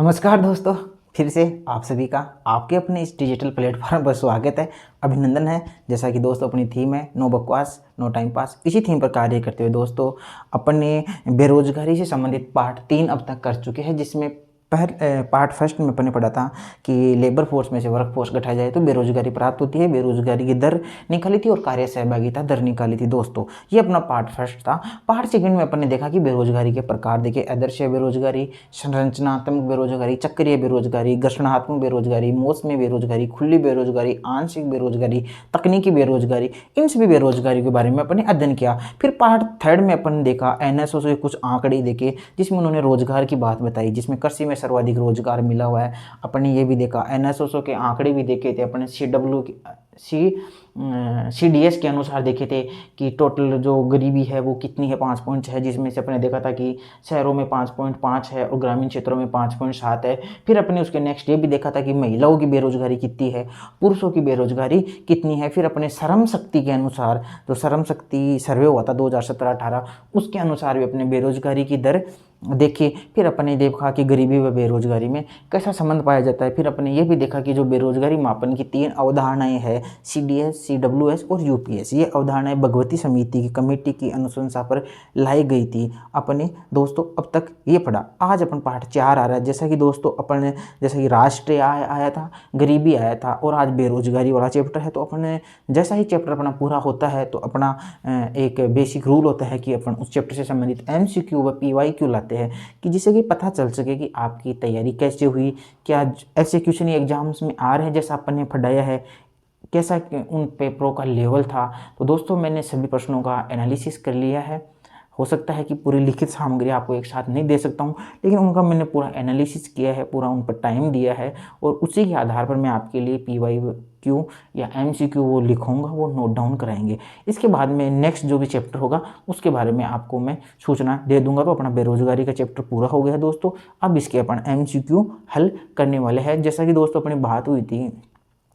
नमस्कार दोस्तों, फिर से आप सभी का आपके अपने इस डिजिटल प्लेटफॉर्म पर स्वागत है, अभिनंदन है। जैसा कि दोस्तों अपनी थीम है नो बकवास नो टाइम पास, इसी थीम पर कार्य करते हुए दोस्तों अपन ने बेरोजगारी से संबंधित पार्ट 3 अब तक कर चुके हैं, जिसमें पार्ट फर्स्ट में अपन ने पढ़ा था कि लेबर फोर्स में से वर्क फोर्स घटाया जाए तो बेरोजगारी प्राप्त होती है, बेरोजगारी की दर निकाली थी और कार्य सहभागिता दर निकाली थी। दोस्तों ये अपना पार्ट फर्स्ट था। पार्ट सेकंड में अपन ने देखा कि बेरोजगारी के प्रकार देखे, आदर्श बेरोजगारी, संरचनात्मक बेरोजगारी, चक्रीय बेरोजगारी, घर्षणात्मक बेरोजगारी, मौसमी बेरोजगारी, खुली बेरोजगारी, आंशिक बेरोजगारी, तकनीकी बेरोजगारी, इन सभी बेरोजगारी के बारे में अपन ने अध्ययन किया। फिर पार्ट थर्ड में अपन ने देखा एनएसओ से कुछ आंकड़े देखे, जिसमें उन्होंने रोजगार की बात बताई, जिसमें कृषि में सर्वाधिक रोजगार मिला हुआ है। अपन ने ये भी देखा, एनएसओ के आंकड़े भी देखे थे अपन ने, CDS के अनुसार देखे थे कि टोटल जो गरीबी है वो कितनी है, 5.6 है, जिसमें से अपने देखा था कि शहरों में 5.5 है और ग्रामीण क्षेत्रों में 5.7 है। फिर अपने उसके नेक्स्ट ये भी देखा था कि महिलाओं की बेरोजगारी कितनी है, पुरुषों की बेरोजगारी कितनी है। फिर अपने श्रम शक्ति के अनुसार, जो श्रम शक्ति सर्वे हुआ था 2017-18, उसके अनुसार भी अपने बेरोजगारी की दर देखिए। फिर अपने देखा कि गरीबी व बेरोजगारी में कैसा संबंध पाया जाता है। फिर अपने ये भी देखा कि जो बेरोजगारी मापन की 3 अवधारणाएं हैं, CDS, CWS और UPS, ये अवधारणाएं भगवती समिति की कमेटी की अनुशंसा पर लाई गई थी। अपने दोस्तों अब तक ये पढ़ा। आज अपन पार्ट 4 आ रहा है। जैसा कि दोस्तों अपन ने, जैसा कि राष्ट्रीय आय आया था, गरीबी आया था और आज बेरोजगारी वाला चैप्टर है। तो अपन जैसा ही चैप्टर अपना पूरा होता है तो अपना एक बेसिक रूल होता है कि अपन उस चैप्टर से संबंधित MCQ व PYQ लाते हैं, कि जिससे कि पता चल सके कि आपकी तैयारी कैसे हुई, क्या ऐसे क्वेश्चन एग्जाम्स में आ रहे हैं जैसा अपन ने पढ़ाया है, कैसा उन पेपरों का लेवल था। तो दोस्तों मैंने सभी प्रश्नों का एनालिसिस कर लिया है। हो सकता है कि पूरी लिखित सामग्री आपको एक साथ नहीं दे सकता हूँ, लेकिन उनका मैंने पूरा एनालिसिस किया है, पूरा उन पर टाइम दिया है और उसी के आधार पर मैं आपके लिए PYQ या MCQ वो लिखूँगा, वो नोट डाउन कराएंगे। इसके बाद में नेक्स्ट जो भी चैप्टर होगा उसके बारे में आपको मैं सूचना दे दूंगा। तो अपना बेरोजगारी का चैप्टर पूरा हो गया है दोस्तों। अब इसके अपन MCQ हल करने वाले हैं। जैसा कि दोस्तों अपनी बात हुई थी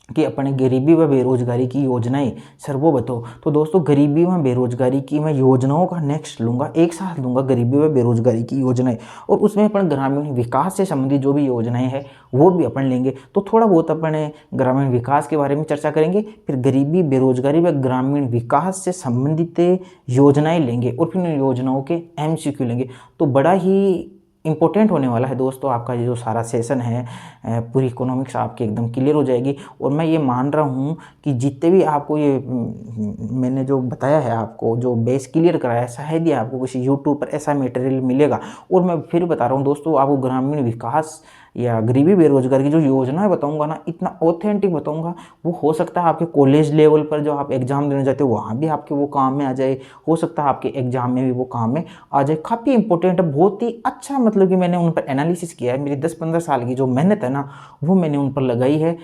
कि अपने गरीबी व बेरोजगारी की योजनाएं सर्वोबतो, तो दोस्तों गरीबी व बेरोजगारी की मैं योजनाओं का नेक्स्ट लूँगा, एक साथ लूँगा गरीबी व बेरोजगारी की योजनाएं, और उसमें अपन ग्रामीण विकास से संबंधित जो भी योजनाएं हैं वो भी अपन लेंगे। तो थोड़ा बहुत अपन ग्रामीण विकास के बारे में चर्चा करेंगे, फिर गरीबी बेरोजगारी व ग्रामीण विकास से संबंधित योजनाएँ लेंगे और फिर उन योजनाओं के MCQ लेंगे। तो बड़ा ही इंपॉर्टेंट होने वाला है दोस्तों आपका ये जो सारा सेशन है। पूरी इकोनॉमिक्स आपकी एकदम क्लियर हो जाएगी। और मैं ये मान रहा हूँ कि जितने भी आपको ये मैंने जो बताया है, आपको जो बेस क्लियर कराया है, शायद ही आपको किसी यूट्यूब पर ऐसा मटेरियल मिलेगा। और मैं फिर बता रहा हूँ दोस्तों, आपको ग्रामीण विकास या गरीबी बेरोजगारी की जो योजना बताऊंगा ना, इतना ऑथेंटिक बताऊंगा, वो हो सकता है आपके कॉलेज लेवल पर जो आप एग्जाम देने जाते हो वहाँ भी आपके वो काम में आ जाए, हो सकता है आपके एग्जाम में भी वो काम में आ जाए। काफ़ी इंपॉर्टेंट है, बहुत ही अच्छा, मतलब कि मैंने उन पर एनालिसिस किया है। मेरी 10-15 साल की जो मेहनत है ना, वो मैंने उन पर लगाई है,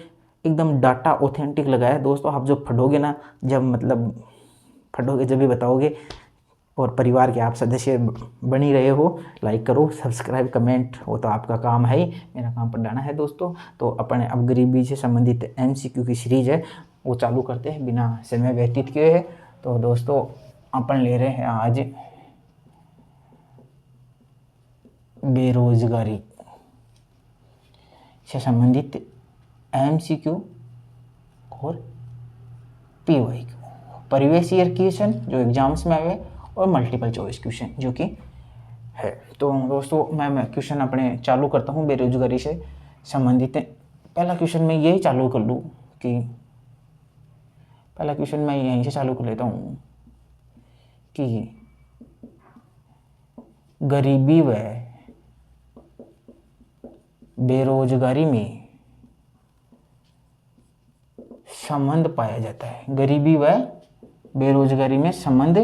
एकदम डाटा ऑथेंटिक लगाया है दोस्तों। आप जब पढ़ोगे ना, जब मतलब पढ़ोगे जब भी बताओगे। और परिवार के आप सदस्य बनी रहे हो, लाइक करो, सब्सक्राइब, कमेंट, वो तो आपका काम है ही, मेरा काम पढ़ाना है दोस्तों। तो अपन अब गरीबी से संबंधित MCQ की सीरीज है वो चालू करते हैं बिना समय व्यतीत किए हैं। तो दोस्तों अपन ले रहे हैं आज बेरोजगारी से संबंधित MCQ और PYQ, परिवेश ईयर क्वेश्चन जो एग्जाम्स में आए और मल्टीपल चॉइस क्वेश्चन जो कि है। तो दोस्तों मैं क्वेश्चन अपने चालू करता हूँ बेरोजगारी से संबंधित। पहला क्वेश्चन मैं यही चालू कर लूँ कि पहला क्वेश्चन मैं यहीं से चालू कर लेता हूँ कि गरीबी व बेरोजगारी में संबंध पाया जाता है, गरीबी व बेरोजगारी में संबंध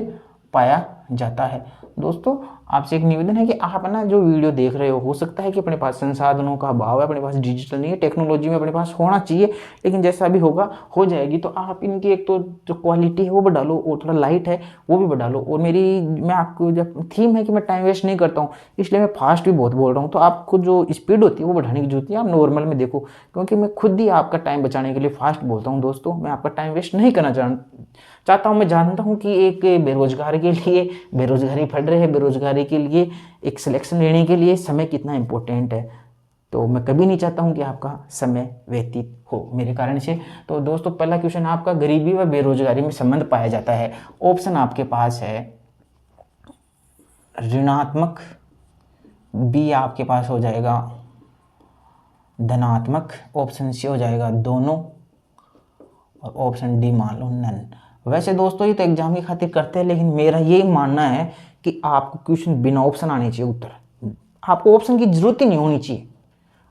पाया जाता है। दोस्तों आपसे एक निवेदन है कि आप ना जो वीडियो देख रहे हो सकता है कि अपने पास संसाधनों का अभाव है, अपने पास डिजिटल नहीं है, टेक्नोलॉजी में अपने पास होना चाहिए, लेकिन जैसा भी होगा हो जाएगी। तो आप इनकी एक तो जो क्वालिटी है वो बढ़ा लो और थोड़ा लाइट है वो भी बढ़ा लो। और मैं आपको जब थीम है कि मैं टाइम वेस्ट नहीं करता हूँ, इसलिए मैं फास्ट भी बहुत बोल रहा हूँ। तो आपको जो स्पीड होती है वो बढ़ाने की जरूरत है, आप नॉर्मल में देखो, क्योंकि मैं खुद ही आपका टाइम बचाने के लिए फास्ट बोलता हूँ दोस्तों। मैं आपका टाइम वेस्ट नहीं करना चाहता हूँ। मैं जानता हूँ कि एक बेरोजगार के लिए, बेरोजगारी बढ़ रही है, बेरोजगारी के लिए एक सिलेक्शन लेने के लिए समय कितना इंपॉर्टेंट है। तो मैं कभी नहीं चाहता हूं कि आपका समय व्यतीत हो मेरे कारण से। तो दोस्तों पहला क्वेश्चन आपका, गरीबी व बेरोजगारी में संबंध पाया जाता है। ऑप्शन आपके पास है ऋणात्मक, बी आपके पास हो जाएगा धनात्मक, ऑप्शन सी हो जाएगा दोनों, और ऑप्शन डी मान लो नन। वैसे दोस्तों ये तो एग्जाम की खातिर करते हैं, लेकिन मेरा ये मानना है कि आपको क्वेश्चन बिना ऑप्शन आने चाहिए उत्तर। आपको ऑप्शन की जरूरत ही नहीं होनी चाहिए,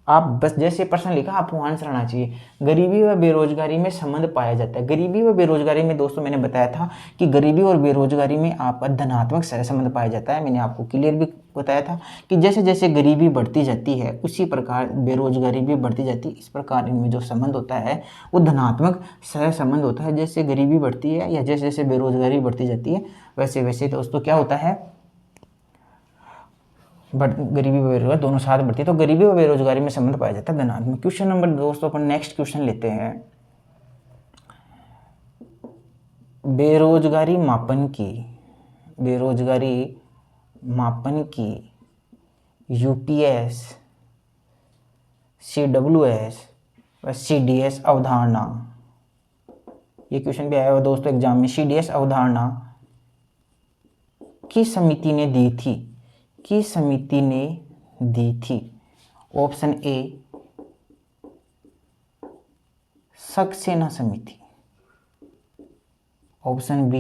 आप बस जैसे प्रश्न लिखा आपको आंसर आना चाहिए। गरीबी व बेरोजगारी में संबंध पाया जाता है। गरीबी व बेरोजगारी में दोस्तों मैंने बताया था कि गरीबी और बेरोजगारी में आपका धनात्मक सहसंबंध पाया जाता है। मैंने आपको क्लियर भी बताया था कि जैसे जैसे गरीबी बढ़ती जाती है उसी प्रकार बेरोजगारी भी बढ़ती जाती है। इस प्रकार इनमें जो संबंध होता है वो धनात्मक सहसंबंध होता है। जैसे गरीबी बढ़ती है या जैसे जैसे बेरोजगारी बढ़ती जाती है वैसे वैसे दोस्तों क्या होता है, बट गरीबी व बेरोजगारी दोनों साथ बढ़ती है। तो गरीबी व बेरोजगारी में संबंध पाया जाता है धनात्मक। क्वेश्चन नंबर दोस्तों अपन नेक्स्ट क्वेश्चन लेते हैं। बेरोजगारी मापन की यूपीएस, सीडब्ल्यूएस व सीडीएस अवधारणा, ये क्वेश्चन भी आया हुआ दोस्तों एग्जाम में। सीडीएस अवधारणा किस समिति ने दी थी? ऑप्शन ए सक्सेना समिति, ऑप्शन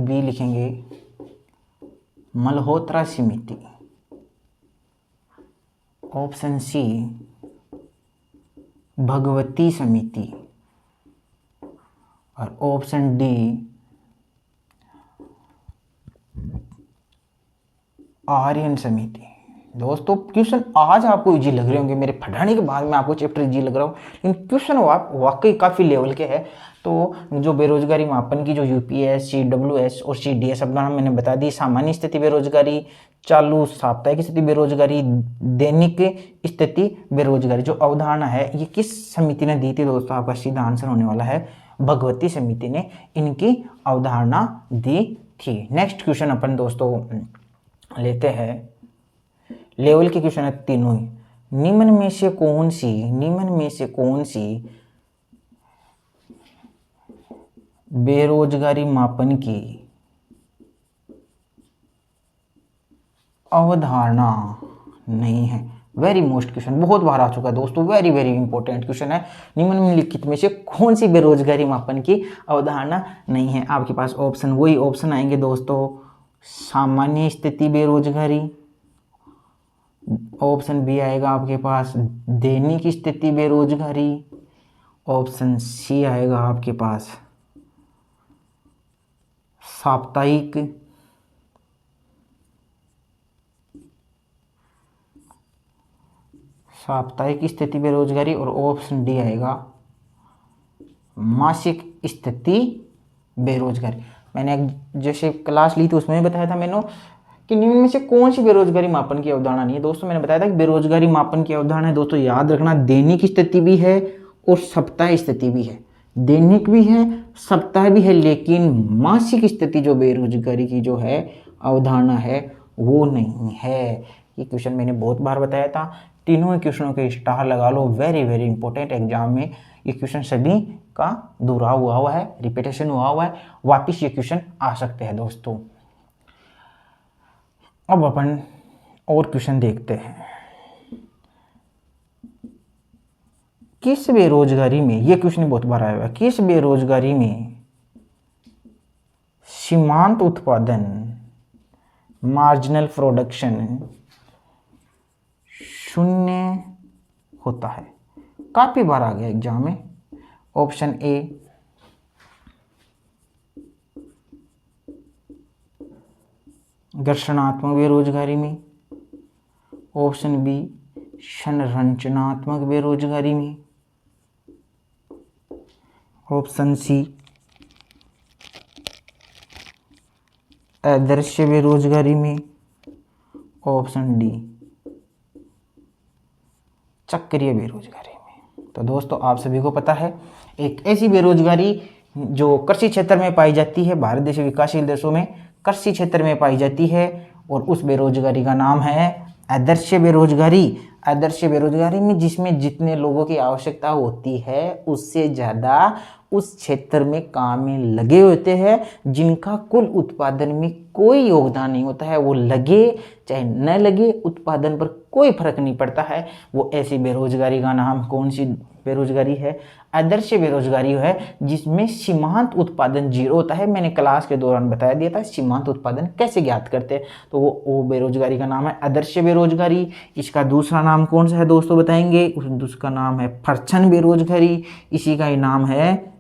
बी लिखेंगे मल्होत्रा समिति, ऑप्शन सी भगवती समिति, और ऑप्शन डी आर्यन समिति। दोस्तों क्वेश्चन आज आपको इजी लग रहे होंगे, मेरे पढ़ाने के बाद में आपको चैप्टर इजी लग रहा हो, लेकिन क्वेश्चन वाकई काफ़ी लेवल के है। तो जो बेरोजगारी मापन की जो यूपीएस, सीडब्ल्यूएस और सीडीएस अवधारणा मैंने बता दी। सामान्य स्थिति बेरोजगारी, चालू साप्ताहिक स्थिति बेरोजगारी, दैनिक स्थिति बेरोजगारी, जो अवधारणा है ये किस समिति ने दी थी दोस्तों? आपका सीधा आंसर होने वाला है भगवती समिति ने इनकी अवधारणा दी थी। नेक्स्ट क्वेश्चन अपन दोस्तों लेते हैं, लेवल के क्वेश्चन है तीनों ही। निम्न में से कौन सी बेरोजगारी मापन की अवधारणा नहीं है? वेरी मोस्ट क्वेश्चन, बहुत बार आ चुका है दोस्तों, वेरी वेरी इंपॉर्टेंट क्वेश्चन है। निम्नलिखित में से कौन सी बेरोजगारी मापन की अवधारणा नहीं है? आपके पास वही ऑप्शन आएंगे दोस्तों, सामान्य स्थिति बेरोजगारी, ऑप्शन बी आएगा आपके पास दैनिक स्थिति बेरोजगारी, ऑप्शन सी आएगा आपके पास साप्ताहिक स्थिति बेरोजगारी, और ऑप्शन डी आएगा मासिक स्थिति बेरोजगारी। मैंने जैसे क्लास ली थी उसमें भी बताया था मैंने कि निम्न में से कौन सी बेरोजगारी मापन की अवधारणा नहीं है। दोस्तों मैंने बताया था कि बेरोजगारी मापन की अवधारणा है दोस्तों, याद रखना दैनिक स्थिति भी है और सप्ताह स्थिति भी है। दैनिक भी है, सप्ताह भी है, लेकिन मासिक स्थिति जो बेरोजगारी की जो है अवधारणा है वो नहीं है। ये क्वेश्चन मैंने बहुत बार बताया था, तीनों ही क्वेश्चनों के स्टार लगा लो, वेरी वेरी इंपॉर्टेंट एग्जाम में ये क्वेश्चन सभी का दोहराव हुआ है, रिपीटेशन हुआ है, वापिस ये क्वेश्चन आ सकते हैं दोस्तों। अब अपन और क्वेश्चन देखते हैं। किस बेरोजगारी में, ये क्वेश्चन बहुत बार आया हुआ है, किस बेरोजगारी में सीमांत उत्पादन मार्जिनल प्रोडक्शन शून्य होता है? काफी बार आ गया एग्जाम में। ऑप्शन ए घर्षणात्मक बेरोजगारी में, ऑप्शन बी संरचनात्मक बेरोजगारी में, ऑप्शन सी अदृश्य बेरोजगारी में, ऑप्शन डी चक्रीय बेरोजगारी में। तो दोस्तों आप सभी को पता है एक ऐसी बेरोजगारी जो कृषि क्षेत्र में पाई जाती है, भारत जैसे विकासशील देशों में कृषि क्षेत्र में पाई जाती है, और उस बेरोजगारी का नाम है आदर्श बेरोजगारी, आदर्श बेरोजगारी में जिसमें जितने लोगों की आवश्यकता होती है उससे ज़्यादा उस क्षेत्र में काम में लगे होते हैं, जिनका कुल उत्पादन में कोई योगदान नहीं होता है, वो लगे चाहे न लगे उत्पादन पर कोई फर्क नहीं पड़ता है, वो ऐसी बेरोजगारी का नाम कौन सी बेरोजगारी है? आदर्श बेरोजगारी है जिसमें सीमांत उत्पादन जीरो होता है। मैंने क्लास के दौरान बताया दिया था सीमांत उत्पादन कैसे ज्ञात करते हैं, तो वो बेरोजगारी का नाम है आदर्श बेरोजगारी। इसका दूसरा नाम कौन सा है दोस्तों बताएंगे? उसका नाम है परछन बेरोजगारी। इसी का ही नाम है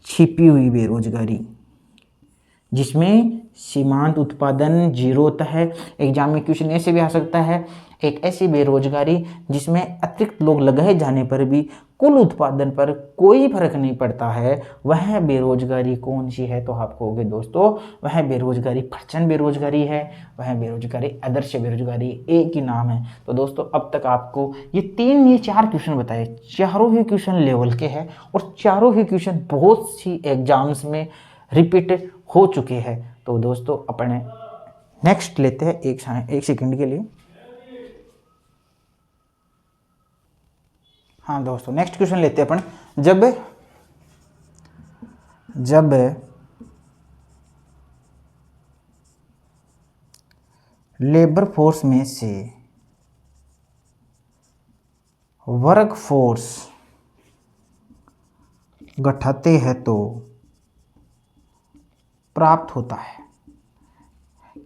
छिपी हुई बेरोजगारी, जिसमें सीमांत उत्पादन जीरो होता है। एग्जाम में क्वेश्चन ऐसे भी आ सकता है, एक ऐसी बेरोजगारी जिसमें अतिरिक्त लोग लगाए जाने पर भी कुल उत्पादन पर कोई फर्क नहीं पड़ता है, वह बेरोजगारी कौन सी है? तो आप कहोगे दोस्तों वह बेरोजगारी परछन बेरोजगारी है, वह बेरोजगारी आदर्श बेरोजगारी, एक ही नाम है। तो दोस्तों अब तक आपको ये चार क्वेश्चन बताए, चारों ही क्वेश्चन लेवल के हैं और चारों ही क्वेश्चन बहुत सी एग्जाम्स में रिपीट हो चुके हैं। तो दोस्तों अपने नेक्स्ट लेते हैं एक सेकंड के लिए। हाँ दोस्तों नेक्स्ट क्वेश्चन लेते हैं अपन। जब लेबर फोर्स में से वर्क फोर्स घटाते हैं तो प्राप्त होता है।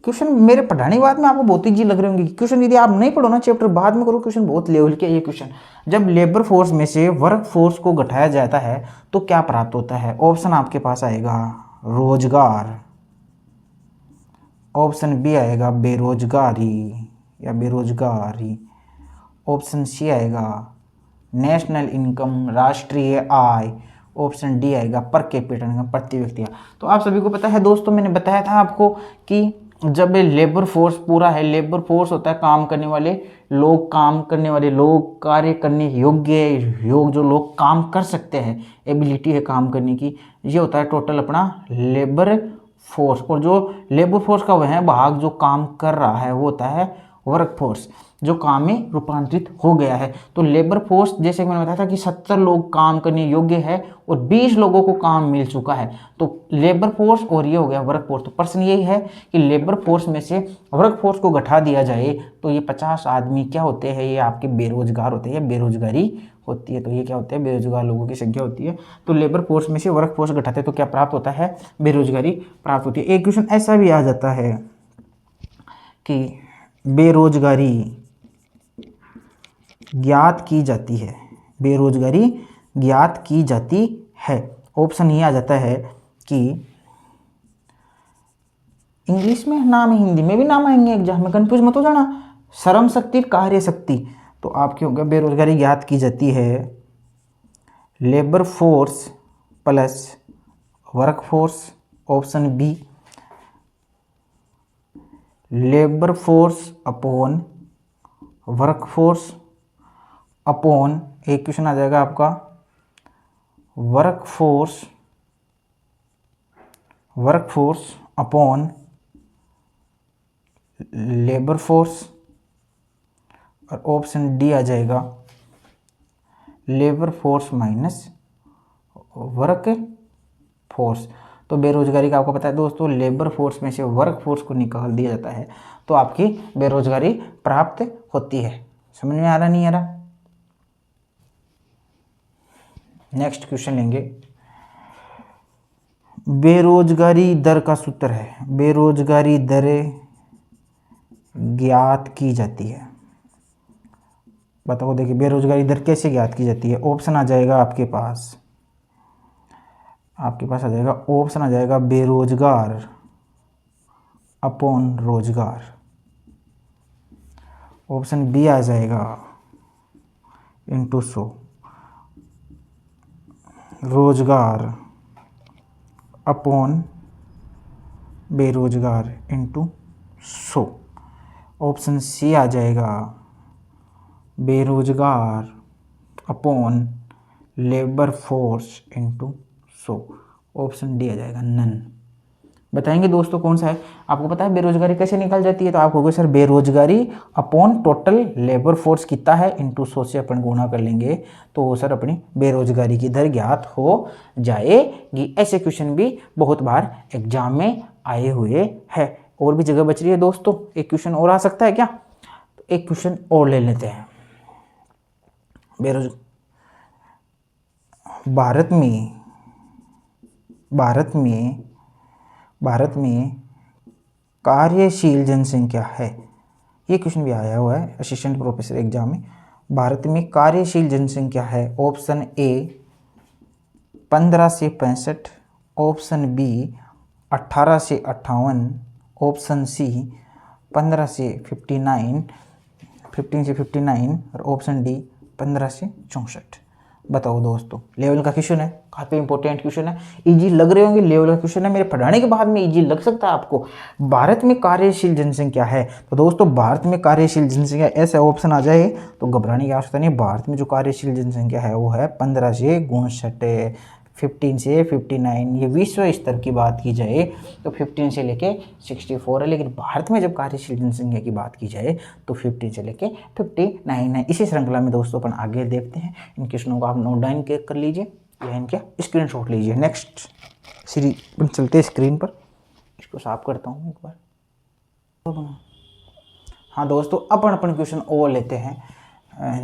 क्वेश्चन मेरे पढ़ाने के बाद में आपको बहुत ईजी लग रहे होंगे। क्वेश्चन यदि आप नहीं पढ़ो ना चैप्टर बाद में करो, क्वेश्चन बहुत लेवल के ये क्वेश्चन। जब लेबर फोर्स में से वर्क फोर्स को घटाया जाता है तो क्या प्राप्त होता है? ऑप्शन आपके पास आएगा रोजगार, ऑप्शन बी आएगा बेरोजगारी या बेरोजगारी, ऑप्शन सी आएगा नेशनल इनकम राष्ट्रीय आय, ऑप्शन डी आएगा पर कैपिटा इनकम प्रति व्यक्ति। तो आप सभी को पता है दोस्तों, मैंने बताया था आपको कि जब लेबर फोर्स पूरा है, लेबर फोर्स होता है काम करने वाले लोग, कार्य करने योग जो लोग काम कर सकते हैं, एबिलिटी है काम करने की, ये होता है टोटल अपना लेबर फोर्स। और जो लेबर फोर्स का वह भाग जो काम कर रहा है वो होता है वर्क फोर्स, जो काम में रूपांतरित हो गया है। तो लेबर फोर्स जैसे कि मैंने बताया था कि 70 लोग काम करने योग्य है और 20 लोगों को काम मिल चुका है, तो लेबर फोर्स और ये हो गया वर्क फोर्स। तो प्रश्न यही है कि लेबर फोर्स में से वर्क फोर्स को घटा दिया जाए तो ये 50 आदमी क्या होते हैं? ये आपके बेरोजगार होते हैं, बेरोजगारी होती है। तो ये क्या होते हैं? बेरोजगार लोगों की संख्या होती है। तो लेबर फोर्स में से वर्क फोर्स घटाते तो क्या प्राप्त होता है? बेरोजगारी प्राप्त होती है। एक क्वेश्चन ऐसा भी आ जाता है कि बेरोजगारी ज्ञात की जाती है, बेरोजगारी ज्ञात की जाती है। ऑप्शन ये आ जाता है कि इंग्लिश में नाम है, हिंदी में भी नाम आएंगे एग्जाम में, कंफ्यूज मत हो जाना। श्रम शक्ति, कार्य शक्ति। तो आपकी होगा बेरोजगारी ज्ञात की जाती है labour force plus work force, option B labour force upon work force upon, एक क्वेश्चन आ जाएगा आपका work force upon labour force, और ऑप्शन डी आ जाएगा labour force minus work force. तो बेरोजगारी का आपको पता है दोस्तों, लेबर फोर्स में से वर्क फोर्स को निकाल दिया जाता है तो आपकी बेरोजगारी प्राप्त होती है। समझ में आ रहा नहीं आ रहा? नेक्स्ट क्वेश्चन लेंगे। बेरोजगारी दर का सूत्र है, बेरोजगारी दर ज्ञात की जाती है। बताओ, देखिए बेरोजगारी दर कैसे ज्ञात की जाती है। ऑप्शन आ जाएगा आपके पास आ जाएगा, ऑप्शन आ जाएगा बेरोजगार अपॉन रोजगार, ऑप्शन बी आ जाएगा इंटू 100, रोजगार अपॉन बेरोजगार इंटू 100, ऑप्शन सी आ जाएगा बेरोजगार upon labour force into 100, option D आ जाएगा नन। बताएंगे दोस्तों कौन सा है। आपको पता है बेरोजगारी कैसे निकाल जाती है, तो आप कहोगे सर बेरोजगारी अपॉन टोटल लेबर फोर्स कितना है इंटू 100 से अपन गुणा कर लेंगे तो सर अपनी बेरोजगारी की दर ज्ञात हो जाएगी। ऐसे क्वेश्चन भी बहुत बार एग्जाम में आए हुए हैं। और भी जगह बच रही है दोस्तों, एक क्वेश्चन और आ सकता है क्या, तो एक क्वेश्चन और ले लेते हैं। भारत में कार्यशील जनसंख्या है, ये क्वेश्चन भी आया हुआ है असिस्टेंट प्रोफेसर एग्जाम में। भारत में कार्यशील जनसंख्या है, ऑप्शन ए 15 से 65, ऑप्शन बी 18 से 58, ऑप्शन सी 15 से 59, 15 से 59 और ऑप्शन डी 15 से 64। बताओ दोस्तों, लेवल का क्वेश्चन है, काफ़ी इंपॉर्टेंट क्वेश्चन है, इजी लग रहे होंगे, लेवल का क्वेश्चन है, मेरे पढ़ाने के बाद में इजी लग सकता है आपको। भारत में कार्यशील जनसंख्या है, तो दोस्तों भारत में कार्यशील जनसंख्या ऐसा ऑप्शन आ जाए तो घबराने की आवश्यकता नहीं। भारत में जो कार्यशील जनसंख्या है वो है 15 से 59, 15 से 59। ये विश्व स्तर की बात की जाए तो 15 से लेके 64 है, लेकिन भारत में जब कार्यशील जनसंख्या की बात की जाए तो 15 से लेके 59 है। इसी श्रृंखला में दोस्तों अपन आगे देखते हैं, इन क्वेश्चनों को आप नोट डाउन कर लीजिए या इनके स्क्रीनशॉट लीजिए। नेक्स्ट सीरीज अपन चलते हैं स्क्रीन पर, इसको साफ करता हूँ एक बार। हाँ दोस्तों, अपन क्वेश्चन और लेते हैं,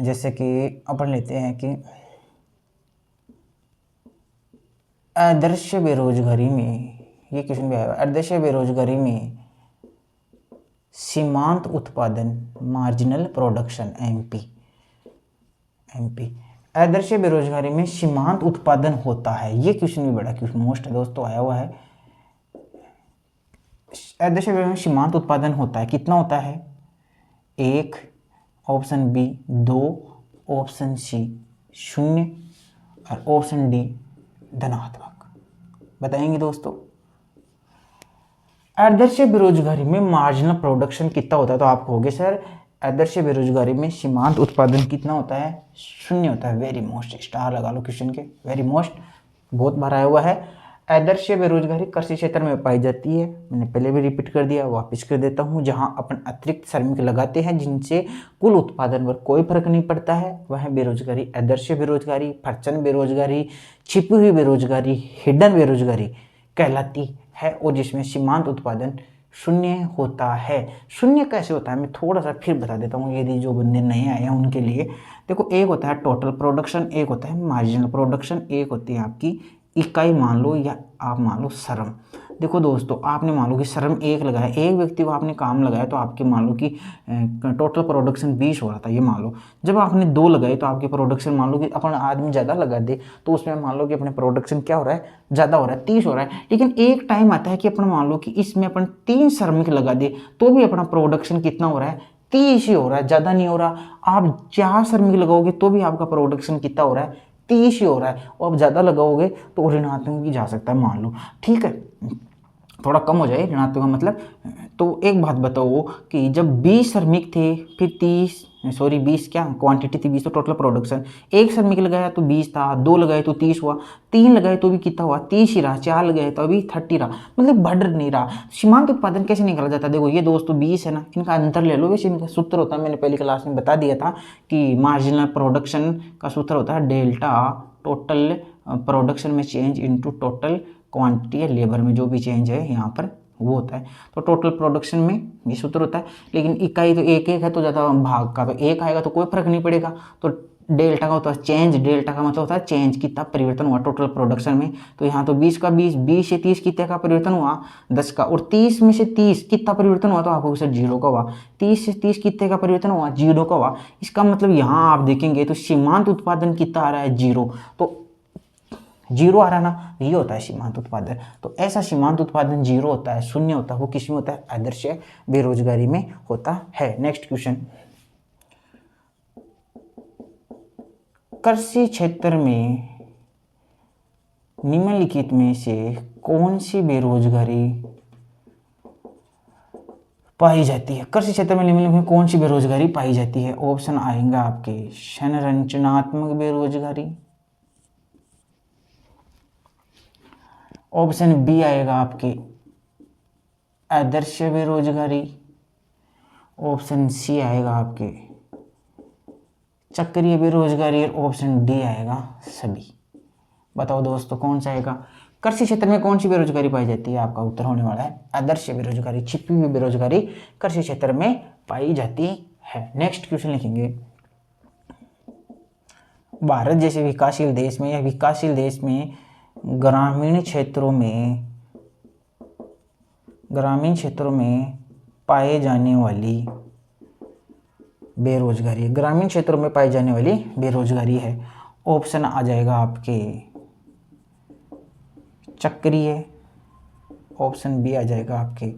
जैसे कि अपन लेते हैं कि आदर्श बेरोजगारी में, ये क्वेश्चन भी आया, आदर्श बेरोजगारी में सीमांत उत्पादन मार्जिनल प्रोडक्शन एमपी आदर्श बेरोजगारी में सीमांत उत्पादन होता है, ये क्वेश्चन भी बड़ा क्वेश्चन मोस्ट दोस्तों आया हुआ है। आदर्श बेरोजगारी में सीमांत उत्पादन होता है, कितना होता है, 1, ऑप्शन बी 2, ऑप्शन सी 0 और ऑप्शन डी धनात्मक। बताएंगे दोस्तों, आदर्श बेरोजगारी में मार्जिनल प्रोडक्शन कितना होता है, तो आप कहोगे सर आदर्श बेरोजगारी में सीमांत उत्पादन कितना होता है, 0 होता है। वेरी मोस्ट, स्टार लगा लो क्वेश्चन के, वेरी मोस्ट, बहुत बार आया हुआ है। आदर्श बेरोजगारी कृषि क्षेत्र में पाई जाती है, मैंने पहले भी रिपीट कर दिया, वापस कर देता हूँ। जहां अपन अतिरिक्त श्रमिक लगाते हैं जिनसे कुल उत्पादन पर कोई फर्क नहीं पड़ता है, वह बेरोजगारी आदर्श बेरोजगारी, प्रचंड बेरोजगारी, छिपी हुई बेरोजगारी, हिडन बेरोजगारी कहलाती है, और जिसमें सीमांत उत्पादन 0 होता है। 0 कैसे होता है मैं थोड़ा सा फिर बता देता हूँ, यदि जो बंदे नए आए हैं उनके लिए। देखो, एक होता है टोटल प्रोडक्शन, एक होता है मार्जिनल प्रोडक्शन, एक होती है आपकी इकाई मान लो या आप मान लो श्रम। देखो दोस्तों, आपने मान लो कि श्रम 1 लगाया, एक व्यक्ति को आपने काम लगाया, तो आपके मान लो कि टोटल प्रोडक्शन 20 हो रहा था, ये मान लो। जब आपने 2 लगाए तो आपकी प्रोडक्शन मान लो कि अपन आदमी ज़्यादा लगा दे तो उसमें मान लो कि अपने प्रोडक्शन क्या हो रहा है, ज़्यादा हो रहा है, 30 हो रहा है। लेकिन एक टाइम आता है कि अपन मान लो कि इसमें अपन 3 श्रमिक लगा दे तो भी अपना प्रोडक्शन कितना हो रहा है, 30 ही हो रहा है, ज़्यादा नहीं हो रहा। आप 4 श्रमिक लगाओगे तो भी आपका प्रोडक्शन कितना हो रहा है, 30 ही हो रहा है। और आप ज़्यादा लगाओगे तो ऋणात्मक भी जा सकता है मान लो, ठीक है, थोड़ा कम हो जाए ऋणात्मक का मतलब। तो एक बात बताओ कि जब 20 श्रमिक थे, फिर 20 क्या क्वांटिटी थी 20, तो टोटल प्रोडक्शन, एक श्रमिक लगाया तो 20 था, 2 लगाए तो 30 हुआ, 3 लगाए तो भी कितना हुआ, 30 ही रहा, 4 लगाए तो अभी 30 रहा, मतलब बढ़ नहीं रहा। सीमांत उत्पादन कैसे निकाला जाता है, देखो ये दोस्तों 20 है ना, इनका अंतर ले लो। वैसे इनका सूत्र होता है, मैंने पहली क्लास में बता दिया था कि मार्जिनल प्रोडक्शन का सूत्र होता है डेल्टा टोटल प्रोडक्शन में चेंज इंटू टोटल क्वांटिटी या लेबर में जो भी चेंज है यहाँ पर वो होता है। तो टोटल प्रोडक्शन में ये सूत्र होता है, लेकिन इकाई तो एक है तो ज़्यादा भाग का तो 1 आएगा तो कोई फर्क नहीं पड़ेगा। तो डेल्टा का होता है चेंज, डेल्टा का मतलब होता है चेंज, कितना परिवर्तन हुआ टोटल प्रोडक्शन में। तो यहाँ तो 20 का 20 से 30 कितने का परिवर्तन हुआ, 10 का। और 30 में से 30 कितना परिवर्तन हुआ, तो आपको सर 0 का हुआ। 30 से 30 कितने का परिवर्तन हुआ, 0 का हुआ। इसका मतलब यहाँ आप देखेंगे तो सीमांत उत्पादन कितना आ रहा है, 0। तो 0 आ रहा ना, ये होता है सीमांत उत्पादन। तो ऐसा सीमांत उत्पादन 0 होता है, 0 होता है, वो किस में होता है, आदर्श बेरोजगारी में होता है। नेक्स्ट क्वेश्चन, कृषि क्षेत्र में निम्नलिखित में से कौन सी बेरोजगारी पाई जाती है, कृषि क्षेत्र में निम्नलिखित में कौन सी बेरोजगारी पाई जाती है। ऑप्शन आएगा आपके संरचनात्मक बेरोजगारी, ऑप्शन बी आएगा आपके आदर्श बेरोजगारी, ऑप्शन सी आएगा आपके चक्रीय बेरोजगारी, और ऑप्शन डी आएगा सभी। बताओ दोस्तों कौन सा आएगा। कृषि क्षेत्र में कौन सी बेरोजगारी पाई जाती है, आपका उत्तर होने वाला है आदर्श बेरोजगारी, छिपी हुई बेरोजगारी कृषि क्षेत्र में पाई जाती है। नेक्स्ट क्वेश्चन लिखेंगे, भारत जैसे विकासशील देश में या विकासशील देश में ग्रामीण क्षेत्रों में पाए जाने वाली बेरोजगारी, ग्रामीण क्षेत्रों में पाई जाने वाली बेरोजगारी है। ऑप्शन आ जाएगा आपके चक्रीय, ऑप्शन बी आ जाएगा आपके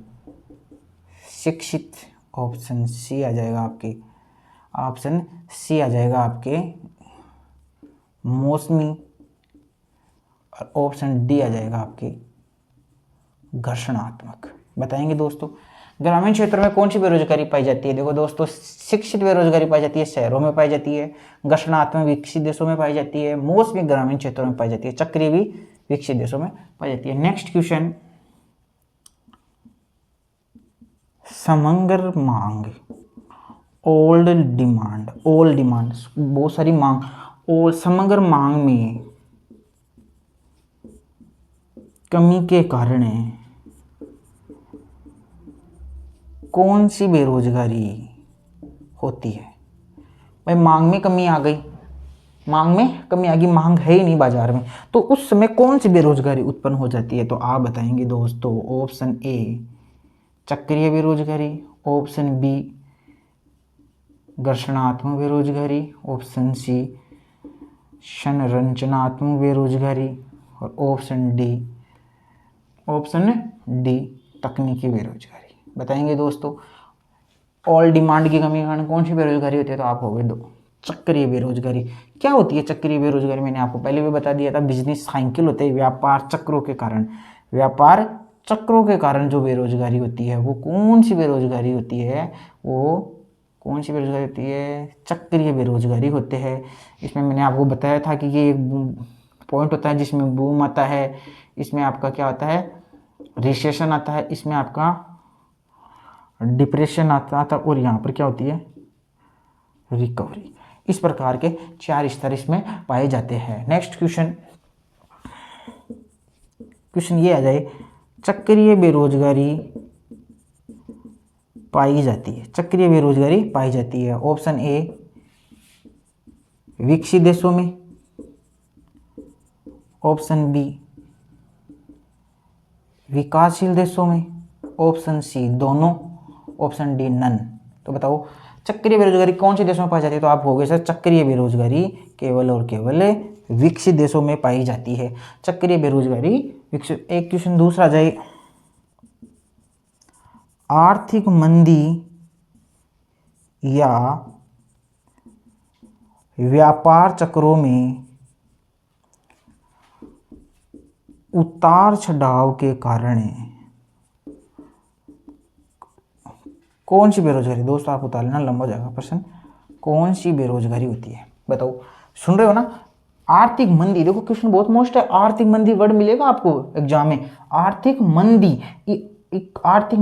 शिक्षित, ऑप्शन सी आ जाएगा आपके मौसमी, और ऑप्शन डी आ जाएगा आपके घर्षणात्मक। बताएंगे दोस्तों ग्रामीण क्षेत्रों में कौन सी बेरोजगारी पाई जाती है। देखो दोस्तों, शिक्षित बेरोजगारी पाई जाती है शहरों में पाई जाती है, घर्षणात्मक विकसित देशों में पाई जाती है, मौसमी ग्रामीण क्षेत्रों में पाई जाती है, चक्रीय भी विकसित देशों में पाई जाती है। नेक्स्ट क्वेश्चन, समग्र मांग, ओल्ड डिमांड, बहुत सारी मांग, और समग्र मांग में कमी के कारण कौन सी बेरोजगारी होती है। भाई मांग में कमी आ गई, मांग है ही नहीं बाजार में, तो उस समय कौन सी बेरोजगारी उत्पन्न हो जाती है। तो आप बताएंगे दोस्तों, ऑप्शन ए चक्रीय बेरोजगारी, ऑप्शन बी घर्षणात्मक बेरोजगारी, ऑप्शन सी संरचनात्मक बेरोजगारी, और ऑप्शन डी तकनीकी बेरोजगारी। बताएंगे दोस्तों, ऑल डिमांड की कमी के कारण कौन सी बेरोजगारी होती है। तो आप हो गए दो चक्रीय बेरोजगारी। क्या होती है चक्रीय बेरोजगारी, मैंने आपको पहले भी बता दिया था, बिजनेस साइकिल होते हैं, व्यापार चक्रों के कारण जो बेरोजगारी होती है वो कौन सी बेरोजगारी होती है, चक्रीय बेरोजगारी होते हैं। इसमें मैंने आपको बताया था कि ये एक पॉइंट होता है जिसमें बूम आता है, इसमें आपका क्या होता है रिसेशन आता है, इसमें आपका डिप्रेशन आता था, और यहाँ पर क्या होती है रिकवरी। इस प्रकार के 4 स्तर इसमें पाए जाते हैं। नेक्स्ट क्वेश्चन ये आ जाए, चक्रीय बेरोजगारी पाई जाती है। ऑप्शन ए विकसित देशों में, ऑप्शन बी विकासशील देशों में, ऑप्शन सी दोनों, ऑप्शन डी नन। तो बताओ चक्रीय बेरोजगारी कौन से देशों में पाई जाती है। तो आप हो गए सर चक्रीय बेरोजगारी केवल और केवल विकसित देशों में पाई जाती है, चक्रीय बेरोजगारी विकसित। एक क्वेश्चन दूसरा जाए, आर्थिक मंदी या व्यापार चक्रों में उतार चढ़ाव के कारण कौन सी बेरोजगारी, दोस्तों आप उतार लेना लंबा हो जाएगा प्रश्न, कौन सी बेरोजगारी होती है। बताओ, सुन रहे हो ना। आर्थिक मंदी, देखो क्वेश्चन बहुत मोस्ट है, आर्थिक मंदी वर्ड मिलेगा आपको एग्जाम में। आर्थिक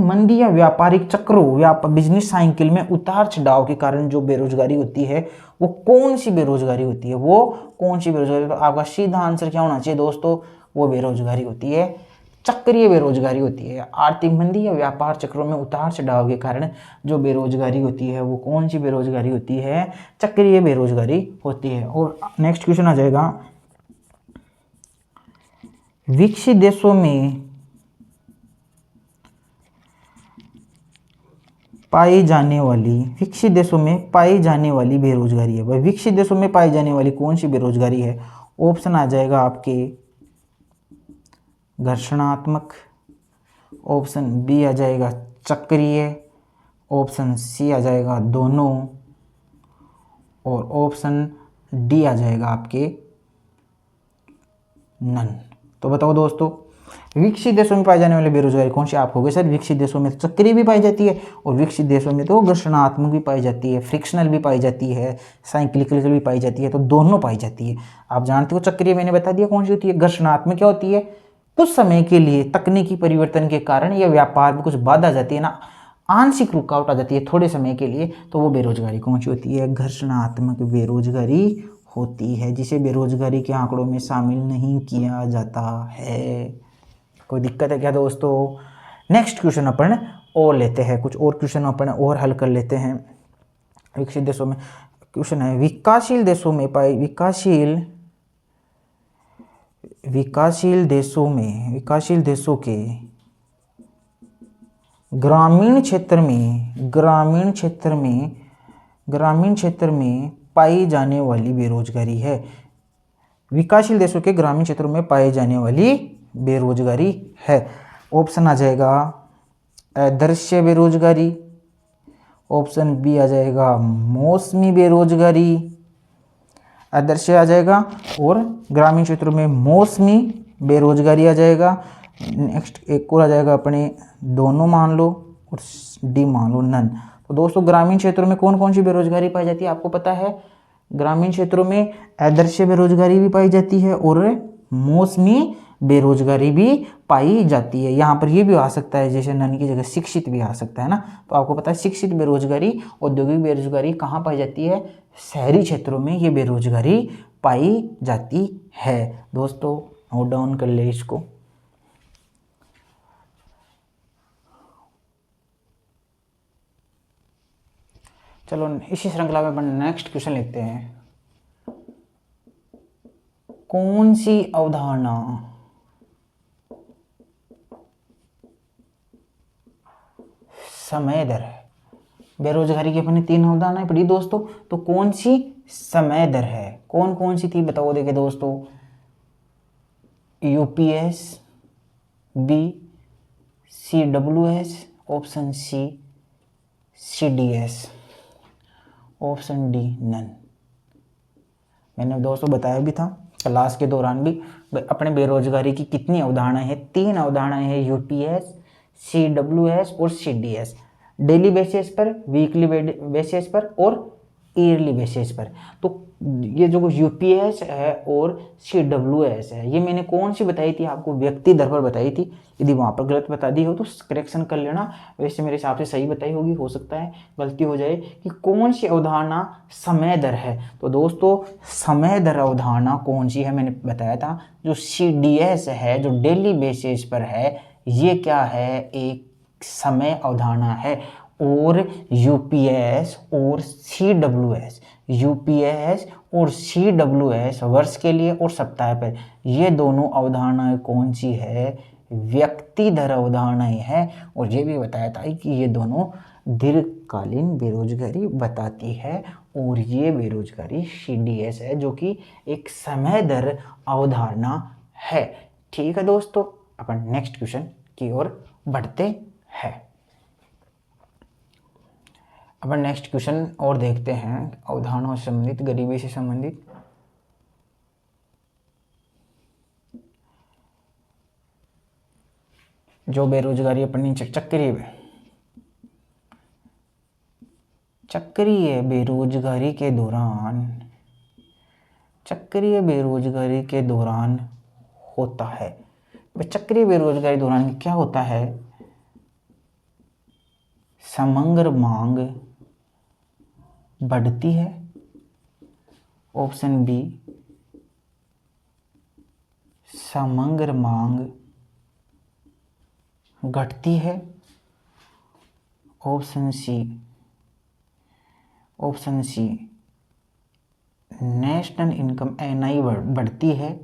मंदी या व्यापारिक चक्रों, बिजनेस साइकिल में उतार चढ़ाव के कारण जो बेरोजगारी होती है वो कौन सी बेरोजगारी होती है, तो आपका सीधा आंसर क्या होना चाहिए दोस्तों, वो बेरोजगारी होती है चक्रीय बेरोजगारी होती है। आर्थिक मंदी या व्यापार चक्रों में उतार चढ़ाव के कारण जो बेरोजगारी होती है वो कौन सी बेरोजगारी होती है, चक्रीय बेरोजगारी होती है। और नेक्स्ट क्वेश्चन आ जाएगा, विकसित देशों में पाई जाने वाली बेरोजगारी है। वह विकसित देशों में पाई जाने वाली कौन सी बेरोजगारी है। ऑप्शन आ जाएगा आपके घर्षणात्मक, ऑप्शन बी आ जाएगा चक्रीय, ऑप्शन सी आ जाएगा दोनों, और ऑप्शन डी आ जाएगा आपके नन। तो बताओ दोस्तों, विकसित देशों में पाई जाने वाली बेरोजगारी कौन सी। आप हो गए सर विकसित देशों में चक्रीय भी पाई जाती है, और विकसित देशों में तो घर्षणात्मक भी पाई जाती है, फ्रिक्शनल भी पाई जाती है, साइक्लिकल भी पाई जाती है, तो दोनों पाई जाती है। आप जानते हो चक्रीय मैंने बता दिया कौन सी होती है, घर्षणात्मक क्या होती है कुछ समय के लिए तकनीकी परिवर्तन के कारण या व्यापार में कुछ बाधा आ जाती है ना, आंशिक रुकावट आ जाती है थोड़े समय के लिए, तो वो बेरोजगारी कौन सी होती है? घर्षणात्मक बेरोजगारी होती है, जिसे बेरोजगारी के आंकड़ों में शामिल नहीं किया जाता है। कोई दिक्कत है क्या दोस्तों? नेक्स्ट क्वेश्चन अपन और लेते हैं, कुछ और क्वेश्चन अपन और हल कर लेते हैं। विकसित देशों में क्वेश्चन है, विकासशील देशों में पाई विकासशील देशों के ग्रामीण क्षेत्र में पाई जाने वाली बेरोजगारी है। विकासशील देशों के ग्रामीण क्षेत्रों में पाई जाने वाली बेरोजगारी है। ऑप्शन आ जाएगा अदृश्य बेरोजगारी, ऑप्शन बी आ जाएगा मौसमी बेरोजगारी, अदृश्य आ जाएगा, और ग्रामीण क्षेत्रों में मौसमी बेरोजगारी आ जाएगा। नेक्स्ट एक और आ जाएगा अपने दोनों मान लो, और डी मान लो नन। तो दोस्तों ग्रामीण क्षेत्रों में कौन कौन सी बेरोजगारी पाई जाती है आपको पता है? ग्रामीण क्षेत्रों में अदृश्य बेरोजगारी भी पाई जाती है और मौसमी बेरोजगारी भी पाई जाती है। यहाँ पर ये भी आ सकता है, जैसे नन की जगह शिक्षित भी आ सकता है ना। तो आपको पता है शिक्षित बेरोजगारी, औद्योगिक बेरोजगारी कहाँ पाई जाती है? शहरी क्षेत्रों में ये बेरोजगारी पाई जाती है। दोस्तों नोट डाउन कर ले इसको। चलो इसी श्रृंखला में अपन नेक्स्ट क्वेश्चन लेते हैं। कौन सी अवधारणा समय दर है? बेरोजगारी की अपनी 3 अवधारणाएं पढ़ी दोस्तों, तो कौन सी समय दर है? कौन कौन सी थी बताओ देखे दोस्तों? UPS, B CWS, option C CDS, option D none. मैंने दोस्तों बताया भी था क्लास के दौरान भी, अपने बेरोजगारी की कितनी अवधारणाएं हैं? 3 अवधारणाएं हैं, यूपीएस, सीडब्ल्यूएस और सीडीएस। डेली बेसिस पर, वीकली बेसिस पर और ईयरली बेसिस पर। तो ये जो यूपीएस है और सीडब्ल्यूएस है, ये मैंने कौन सी बताई थी आपको? व्यक्ति दर पर बताई थी। यदि वहाँ पर गलत बता दी हो तो करेक्शन कर लेना, वैसे मेरे हिसाब से सही बताई होगी, हो सकता है गलती हो जाए। कि कौन सी अवधारणा समय दर है? तो दोस्तों समय दर अवधारणा कौन सी है मैंने बताया था, जो सीडीएस है, जो डेली बेसिस पर है, ये क्या है? एक समय अवधारणा है। और यूपीएस और सीडब्ल्यूएस वर्ष के लिए और सप्ताह पर, ये दोनों अवधारणाएं कौन सी है? व्यक्ति दर अवधारणाएं है। और ये भी बताया था कि ये दोनों दीर्घकालीन बेरोजगारी बताती है, और ये बेरोजगारी सीडीएस है, जो कि एक समय दर अवधारणा है। ठीक है दोस्तों, अपन नेक्स्ट क्वेश्चन की ओर बढ़ते हैं। अपन नेक्स्ट क्वेश्चन और देखते हैं, अवधारणाओं से संबंधित, गरीबी से संबंधित। जो बेरोजगारी अपनी चक्रीय बेरोजगारी के दौरान होता है। चक्रीय बेरोजगारी दौरान क्या होता है? समग्र मांग बढ़ती है, ऑप्शन बी समग्र मांग घटती है, option C national income NI बढ़ती है,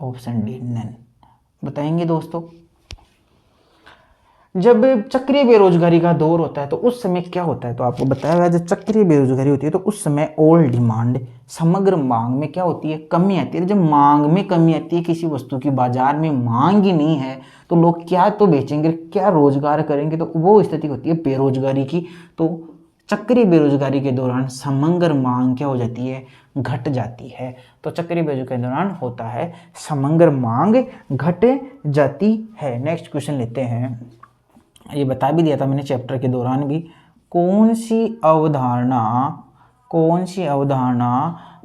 ऑप्शन डी नन। बताएंगे दोस्तों। जब चक्रीय बेरोजगारी का दौर होता है तो उस समय क्या होता है? तो आपको बताया हुआ है, जब चक्रीय बेरोजगारी होती है तो उस समय ऑल डिमांड, समग्र मांग में क्या होती है? कमी आती है। जब मांग में कमी आती है किसी वस्तु की, बाजार में मांग ही नहीं है, तो लोग क्या तो बेचेंगे, क्या रोजगार करेंगे? तो वो स्थिति होती है बेरोजगारी की। तो चक्रीय बेरोजगारी के दौरान समग्र मांग क्या हो जाती है? घट जाती है। तो चक्रीय बेरोजगारी के दौरान होता है समग्र मांग घट जाती है। नेक्स्ट क्वेश्चन लेते हैं। ये बता भी दिया था मैंने चैप्टर के दौरान भी। कौन सी अवधारणा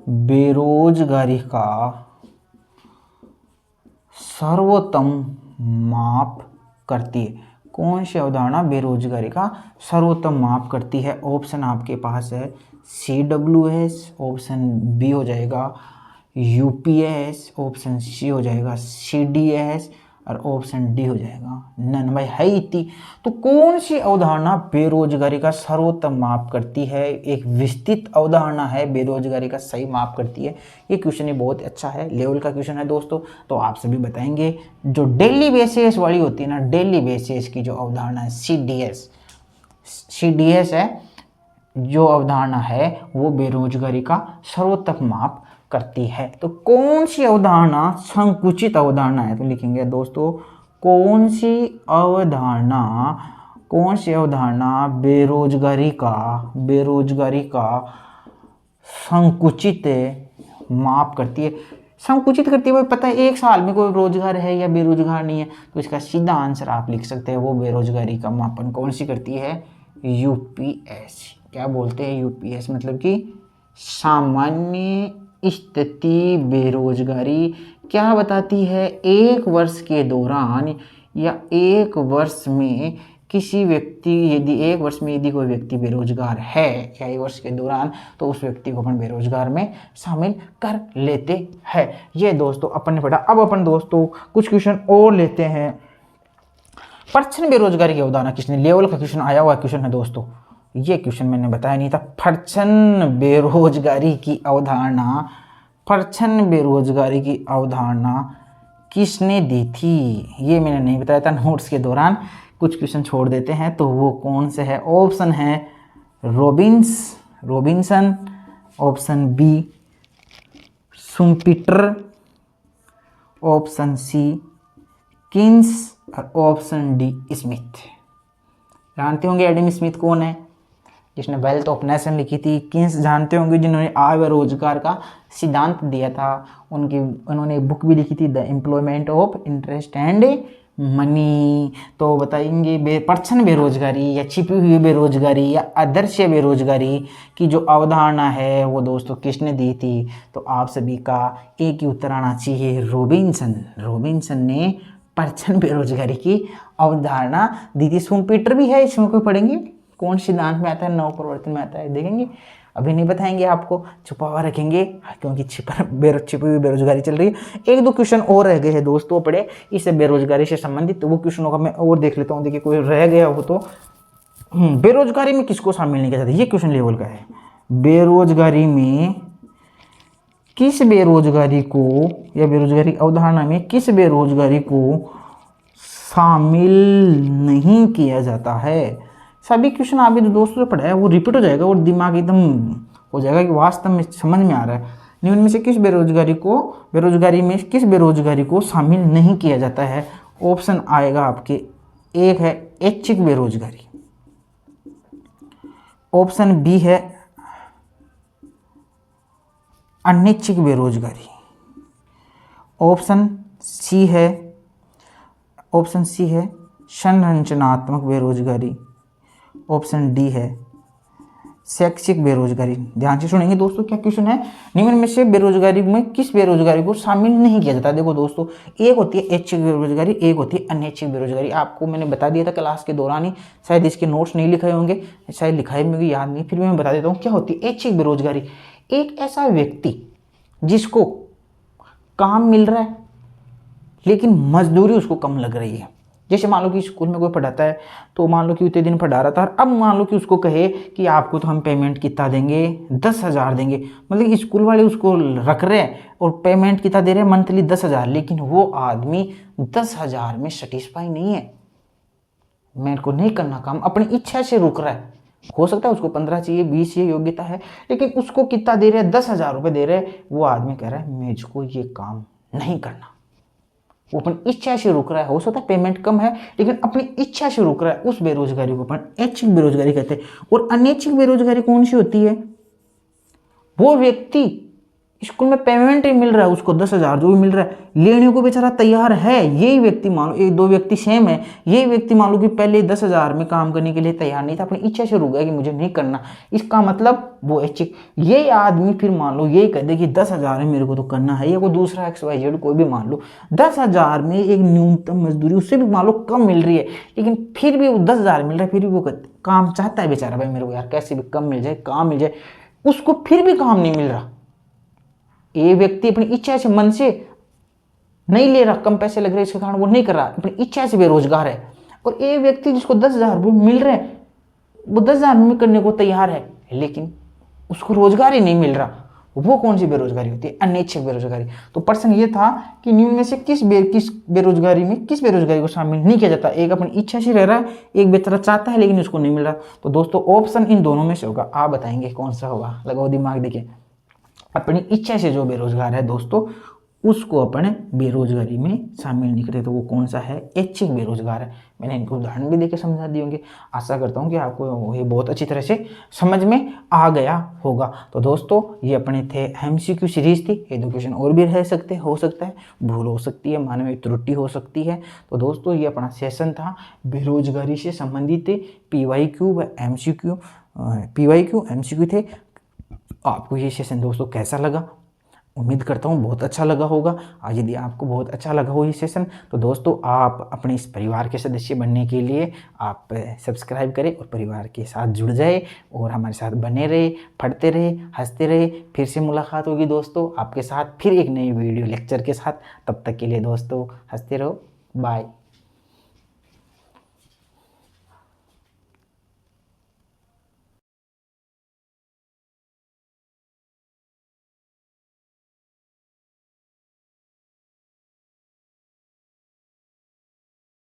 बेरोजगारी का सर्वोत्तम माप करती है? कौन सी अवधारणा बेरोजगारी का सर्वोत्तम माप करती है? ऑप्शन आपके पास है CWS, ऑप्शन बी हो जाएगा UPS, ऑप्शन सी हो जाएगा CDS और ऑप्शन डी हो जाएगा नन। भाई है इतनी, तो कौन सी अवधारणा बेरोजगारी का सर्वोत्तम माप करती है? एक विस्तृत अवधारणा है, बेरोजगारी का सही माप करती है। ये क्वेश्चन ही बहुत अच्छा है, लेवल का क्वेश्चन है दोस्तों, तो आप सभी बताएंगे। जो डेली बेसिस वाली होती है ना, डेली बेसिस की जो अवधारणा है CDS है, जो अवधारणा है वो बेरोजगारी का सर्वोत्तम माप करती है। तो कौन सी अवधारणा संकुचित अवधारणा है? तो लिखेंगे दोस्तों, कौन सी अवधारणा बेरोजगारी का संकुचित माप करती है? संकुचित करती है, पता है एक साल में कोई रोजगार है या बेरोजगार नहीं है, तो इसका सीधा आंसर आप लिख सकते हैं, वो बेरोजगारी का मापन कौन सी करती है? UPS। क्या बोलते हैं UPS? मतलब कि सामान्य स्थिति बेरोजगारी। क्या बताती है? एक वर्ष के दौरान या एक वर्ष में किसी व्यक्ति, यदि कोई व्यक्ति बेरोजगार है या एक वर्ष के दौरान, तो उस व्यक्ति को अपन बेरोजगार में शामिल कर लेते हैं। ये दोस्तों अपन ने पढ़ा। अब अपन दोस्तों कुछ क्वेश्चन और लेते हैं। परछन बेरोजगारी की अवधारणा किसने? लेवल का क्वेश्चन आया हुआ क्वेश्चन है दोस्तों, ये क्वेश्चन मैंने बताया नहीं था। परछन बेरोजगारी की अवधारणा किसने दी थी? ये मैंने नहीं बताया था नोट्स के दौरान, कुछ क्वेश्चन छोड़ देते हैं, तो वो कौन से है? ऑप्शन है Robinson, option B Schumpeter, option C Keynes और ऑप्शन डी स्मिथ। जानते होंगे एडम स्मिथ कौन है? जिसने वेल्थ ऑफ नेशन लिखी थी। किन्स जानते होंगे, जिन्होंने आय व रोजगार का सिद्धांत दिया था। उन्होंने एक बुक भी लिखी थी, the employment of interest and money. तो बताएंगे परछन बेरोजगारी या छिपी हुई बेरोजगारी या आदर्श बेरोजगारी की जो अवधारणा है वो दोस्तों किसने दी थी? तो आप सभी का एक ही उत्तर आना चाहिए, रॉबिन्सन ने परछन बेरोजगारी की अवधारणा दी थी। शुम्पीटर भी है, इसमें कोई पढ़ेंगे कौन सिद्धांत में आता है? नव प्रवर्तन में आता है, देखेंगे। अभी नहीं बताएंगे आपको, छुपा हुआ रखेंगे, क्योंकि छिपी हुई बेरोजगारी चल रही है। एक दो क्वेश्चन और रह गए हैं दोस्तों पढ़े इससे बेरोजगारी से संबंधित, तो वो क्वेश्चनों का मैं और देख लेता हूँ। देखिए कोई रह गया हो तो, बेरोजगारी में किसको शामिल नहीं किया जाता? ये क्वेश्चन लेवल का है। बेरोजगारी में किस बेरोजगारी को, या बेरोजगारी अवधारणा में किस बेरोजगारी को शामिल नहीं किया जाता है? सभी क्वेश्चन आप जो दोस्तों से पढ़ा है वो रिपीट हो जाएगा और दिमाग एकदम हो जाएगा कि वास्तव में समझ में आ रहा है। निम्न में से बेरोजगारी में किस बेरोजगारी को शामिल नहीं किया जाता है? ऑप्शन आएगा आपके, एक है ऐच्छिक बेरोजगारी, ऑप्शन बी है अनैच्छिक बेरोजगारी, ऑप्शन सी है संरचनात्मक बेरोजगारी, ऑप्शन डी है शैक्षिक बेरोजगारी। ध्यान से सुनेंगे दोस्तों, क्या क्वेश्चन है? निम्न में से बेरोजगारी में किस बेरोजगारी को शामिल नहीं किया जाता? देखो दोस्तों, एक होती है ऐच्छिक बेरोजगारी, एक होती है अनैच्छिक बेरोजगारी। आपको मैंने बता दिया था क्लास के दौरान ही, शायद इसके नोट्स नहीं लिखाए होंगे, शायद लिखाए मुझे याद नहीं, फिर भी मैं बता देता हूँ क्या होती है ऐच्छिक बेरोजगारी। एक ऐसा व्यक्ति जिसको काम मिल रहा है लेकिन मजदूरी उसको कम लग रही है। जैसे मान लो कि स्कूल में कोई पढ़ाता है, तो मान लो कि उतने दिन पढ़ा रहा था, अब मान लो कि उसको कहे कि आपको तो हम पेमेंट कितना देंगे, 10,000 देंगे। मतलब स्कूल वाले उसको रख रहे हैं और पेमेंट कितना दे रहे हैं, मंथली 10,000, लेकिन वो आदमी 10,000 में सेटिस्फाई नहीं है, मेरे को नहीं करना काम, अपनी इच्छा से रुक रहा है। हो सकता है उसको 15 चाहिए, 20 चाहिए, योग्यता है, लेकिन उसको कितना दे रहे हैं, 10,000 रुपये दे रहे हैं। वो आदमी कह रहा है मुझको ये काम नहीं करना, वो अपनी इच्छा से रुक रहा है। हो सकता है पेमेंट कम है, लेकिन अपनी इच्छा से रुक रहा है। उस बेरोजगारी को अपन ऐच्छिक बेरोजगारी कहते हैं। और अनैच्छिक बेरोजगारी कौन सी होती है? वो व्यक्ति स्कूल में पेमेंट ही मिल रहा है उसको 10,000 जो भी मिल रहा है, लेने को बेचारा तैयार है। यही व्यक्ति मान लो, एक दो व्यक्ति सेम है, यही व्यक्ति मान लो कि पहले 10,000 में काम करने के लिए तैयार नहीं था, अपनी इच्छा से रुक गया कि मुझे नहीं करना, इसका मतलब वो ऐच्छिक। यही आदमी फिर मान लो यही कह दे कि 10,000 है मेरे को तो करना है, या कोई दूसरा XYZ कोई भी मान लो 10,000 में एक न्यूनतम मजदूरी उससे भी मान लो कम मिल रही है, लेकिन फिर भी वो 10,000 मिल रहा है, फिर भी वो काम चाहता है बेचारा, भाई मेरे को यार कैसे भी कम मिल जाए, काम मिल जाए, उसको फिर भी काम नहीं मिल रहा। ये व्यक्ति अपनी इच्छा से, मन से नहीं ले रहा, कम पैसे लग रहे इसके कारण वो नहीं कर रहा, अपनी इच्छा से बेरोजगार है। और ये व्यक्ति जिसको 10,000 रुपये मिल रहे हैं, वो 10,000 में करने को तैयार है, लेकिन उसको रोजगार ही नहीं मिल रहा। वो कौन सी बेरोजगारी होती है? अनैच्छिक बेरोजगारी। तो प्रश्न ये था कि निम्न में से किस बेरोजगारी में किस बेरोजगारी को शामिल नहीं किया जाता? एक अपनी इच्छा से रह रहा है, एक बेचारा चाहता है लेकिन उसको नहीं मिल रहा। तो दोस्तों ऑप्शन इन दोनों में से होगा, आप बताएंगे कौन सा होगा, लगाओ दिमाग। देखिए अपनी इच्छा से जो बेरोजगार है दोस्तों, उसको अपने बेरोजगारी में शामिल नहीं करते, तो वो कौन सा है? ऐच्छिक बेरोजगार है। मैंने इनको उदाहरण भी देके समझा दिए होंगे। आशा करता हूँ कि आपको ये बहुत अच्छी तरह से समझ में आ गया होगा। तो दोस्तों ये अपने थे MCQ सीरीज थी, ये 2 क्वेश्चन और भी रह सकते, हो सकता है भूल हो सकती है, मानवीय त्रुटि हो सकती है। तो दोस्तों ये अपना सेशन था बेरोजगारी से संबंधित PYQ व MCQ, PYQ MCQ थे। आपको ये सेशन दोस्तों कैसा लगा? उम्मीद करता हूँ बहुत अच्छा लगा होगा। आज यदि आपको बहुत अच्छा लगा हो ये सेशन, तो दोस्तों आप अपने इस परिवार के सदस्य बनने के लिए आप सब्सक्राइब करें और परिवार के साथ जुड़ जाए और हमारे साथ बने रहे, पढ़ते रहे, हंसते रहे। फिर से मुलाकात होगी दोस्तों आपके साथ फिर एक नई वीडियो लेक्चर के साथ। तब तक के लिए दोस्तों हंसते रहो, बाय।